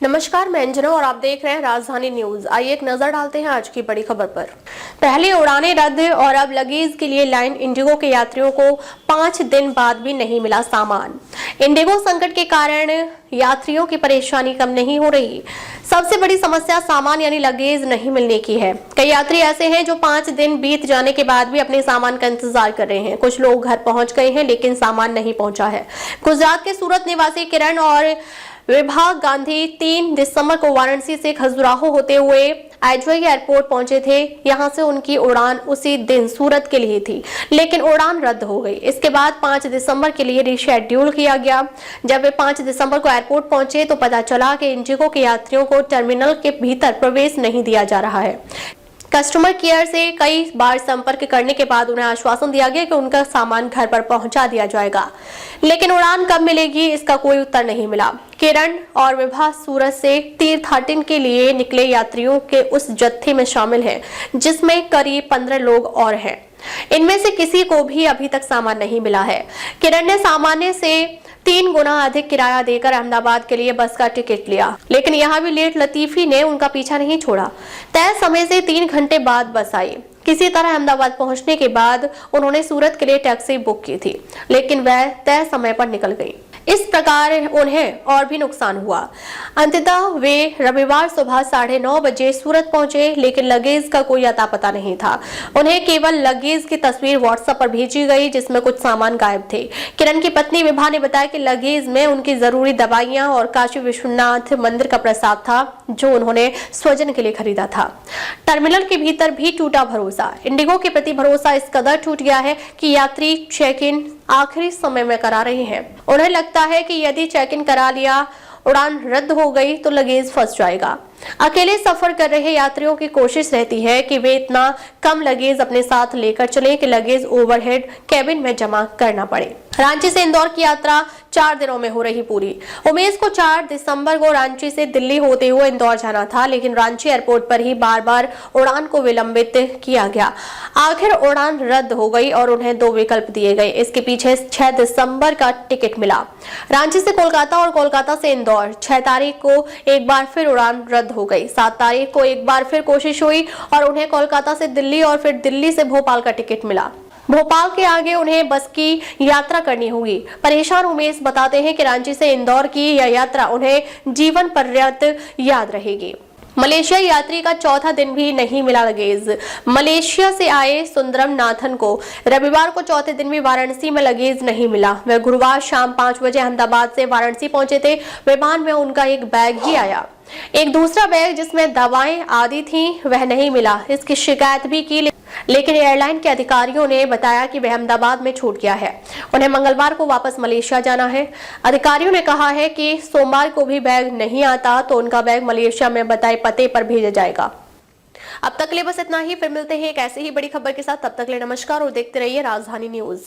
नमस्कार, मैं अंजना और आप देख रहे हैं राजधानी न्यूज। आइए एक नजर डालते हैं आज की बड़ी खबर पर। पहले उड़ानें रद्द और अब लगेज के लिए लाइन इंडिगो के यात्रियों को 5 दिन बाद भी नहीं मिला सामान। इंडिगो संकट के कारण यात्रियों की परेशानी कम नहीं हो रही। सबसे बड़ी समस्या सामान यानी लगेज नहीं मिलने की है। कई यात्री ऐसे हैं जो 5 दिन बीत जाने के बाद भी अपने सामान का इंतजार कर रहे हैं। कुछ लोग घर पहुंच गए हैं लेकिन सामान नहीं पहुंचा है। गुजरात के सूरत निवासी किरण और विभा गांधी 3 दिसंबर को वाराणसी से खजुराहो होते हुए आईजीआई एयरपोर्ट पहुंचे थे। यहां से उनकी उड़ान उसी दिन सूरत के लिए थी, लेकिन उड़ान रद्द हो गई। इसके बाद 5 दिसंबर के लिए रिशेड्यूल किया गया। जब वे 5 दिसंबर को एयरपोर्ट पहुंचे तो पता चला कि इंडिगो के यात्रियों को टर्मिनल के भीतर प्रवेश नहीं दिया जा रहा है। कस्टमर केयर से कई बार संपर्क करने के बाद उन्हें आश्वासन दिया गया कि उनका सामान घर पर पहुंचा दिया जाएगा, लेकिन उड़ान कब मिलेगी इसका कोई उत्तर नहीं मिला। किरण और विभा सूरत से तीर्थाटन के लिए निकले यात्रियों के उस जत्थे में शामिल हैं, जिसमें करीब 15 लोग और हैं। इनमें से किसी को भी अभी तक सामान नहीं मिला है। किरण ने सामान्य से 3 गुना अधिक किराया देकर अहमदाबाद के लिए बस का टिकट लिया, लेकिन यहाँ भी लेट लतीफी ने उनका पीछा नहीं छोड़ा। तय समय से 3 घंटे बाद बस आई। किसी तरह अहमदाबाद पहुंचने के बाद उन्होंने सूरत के लिए टैक्सी बुक की थी, लेकिन वह तय समय पर निकल गई। इस प्रकार उन्हें और भी नुकसान हुआ। अंततः वे रविवार सुबह 9:30 बजे सूरत पहुंचे, लेकिन लगेज का कोई अता पता नहीं था। उन्हें केवल लगेज की तस्वीर व्हाट्सएप पर भेजी गई जिसमें कुछ सामान गायब थे। किरण की पत्नी विभा ने बताया कि लगेज में उनकी जरूरी दवाइयां और काशी विश्वनाथ मंदिर का प्रसाद था, जो उन्होंने स्वजन के लिए खरीदा था। टर्मिनल के भीतर भी टूटा भरोसा। इंडिगो के प्रति भरोसा इस कदर टूट गया है कि यात्री चेक इन आखिरी समय में करा रहे हैं। उन्हें लगता है कि यदि चेक इन करा लिया, उड़ान रद्द हो गई तो लगेज फंस जाएगा। अकेले सफर कर रहे यात्रियों की कोशिश रहती है कि वे इतना कम लगेज अपने साथ लेकर चलें कि लगेज ओवरहेड केबिन में जमा करना पड़े। रांची से इंदौर की यात्रा 4 दिनों में हो रही पूरी। उमेश को 4 दिसंबर को रांची से दिल्ली होते हुए इंदौर जाना था, लेकिन रांची एयरपोर्ट पर ही बार-बार उड़ान को विलंबित किया गया। आखिर उड़ान रद्द हो गई और उन्हें 2 विकल्प दिए गए। इसके पीछे 6 दिसंबर का टिकट मिला। रांची से कोलकाता और कोलकाता से इंदौर। 6 तारीख को एक बार फिर उड़ान रद्द हो गई। 7 तारीख को एक बार फिर कोशिश हुई और उन्हें कोलकाता से दिल्ली और फिर दिल्ली से भोपाल का टिकट मिला। भोपाल के आगे उन्हें बस की यात्रा करनी होगी। परेशान उमेश बताते हैं कि रांची से इंदौर की यह यात्रा उन्हें जीवन पर्यंत याद रहेगी। मलेशिया यात्री का 4था दिन भी नहीं मिला लगेज। मलेशिया से आए सुंदरम नाथन को रविवार को 4थे दिन भी वाराणसी में लगेज नहीं मिला। वह गुरुवार शाम 5 बजे अहमदाबाद से वाराणसी पहुंचे थे। विमान में उनका एक बैग ही आया। एक दूसरा बैग जिसमें दवाएं आदि थी वह नहीं मिला। इसकी शिकायत भी की, लेकिन एयरलाइन के अधिकारियों ने बताया कि वह अहमदाबाद में छूट गया है। उन्हें मंगलवार को वापस मलेशिया जाना है। अधिकारियों ने कहा है कि सोमवार को भी बैग नहीं आता तो उनका बैग मलेशिया में बताए पते पर भेजा जाएगा। अब तक के लिए बस इतना ही। फिर मिलते हैं एक ऐसे ही बड़ी खबर के साथ। तब तक के लिए नमस्कार और देखते रहिए राजधानी न्यूज।